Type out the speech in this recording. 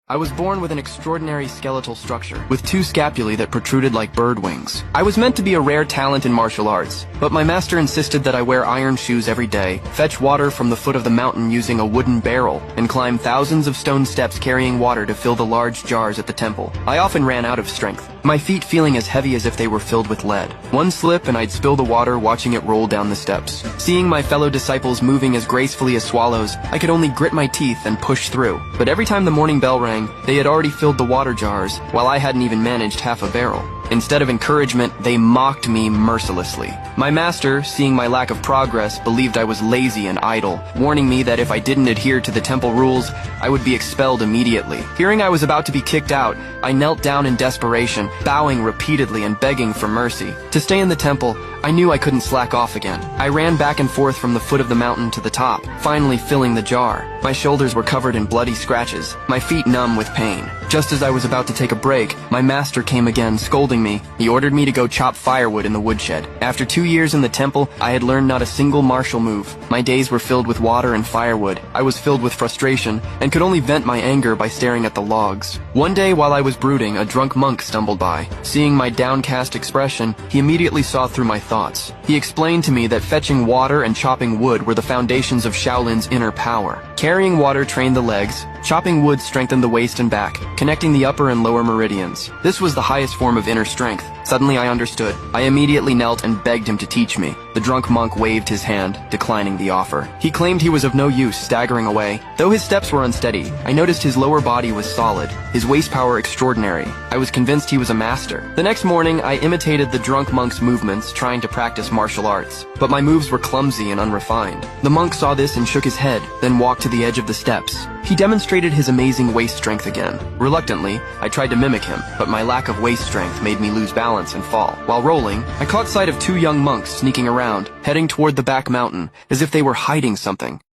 I was born with an extraordinary skeletal structure, with two scapulae that protruded like bird wings. I was meant to be a rare talent in martial arts, but my master insisted that I wear iron shoes every day, fetch water from the foot of the mountain using a wooden barrel, and climb thousands of stone steps carrying water to fill the large jars at the temple. I often ran out of strength, my feet feeling as heavy as if they were filled with lead. One slip and I'd spill the water watching it roll down the steps. Seeing my fellow disciples moving as gracefully as swallows, I could only grit my teeth and push through. But every time the morning bell rang, they had already filled the water jars, while I hadn't even managed half a barrel. Instead of encouragement, they mocked me mercilessly. My master, seeing my lack of progress, believed I was lazy and idle, warning me that if I didn't adhere to the temple rules, I would be expelled immediately. Hearing I was about to be kicked out, I knelt down in desperation, bowing repeatedly and begging for mercy. To stay in the temple, I knew I couldn't slack off again. I ran back and forth from the foot of the mountain to the top, finally filling the jar. My shoulders were covered in bloody scratches, my feet numb with pain. Just as I was about to take a break, my master came again, scolding me. He ordered me to go chop firewood in the woodshed. After 2 years in the temple, I had learned not a single martial move. My days were filled with water and firewood. I was filled with frustration, and could only vent my anger by staring at the logs. One day while I was brooding, a drunk monk stumbled by. Seeing my downcast expression, he immediately saw through my thoughts. He explained to me that fetching water and chopping wood were the foundations of Shaolin's inner power. Carrying water trained the legs, chopping wood strengthened the waist and back, connecting the upper and lower meridians. This was the highest form of inner strength. Suddenly I understood. I immediately knelt and begged him to teach me. The drunk monk waved his hand, declining the offer. He claimed he was of no use, staggering away. Though his steps were unsteady, I noticed his lower body was solid, his waist power extraordinary. I was convinced he was a master. The next morning, I imitated the drunk monk's movements, trying to practice martial arts. But my moves were clumsy and unrefined. The monk saw this and shook his head, then walked to the edge of the steps. He demonstrated his amazing waist strength again. Reluctantly, I tried to mimic him, but my lack of waist strength made me lose balance and fall. While rolling, I caught sight of two young monks sneaking around, heading toward the back mountain, as if they were hiding something.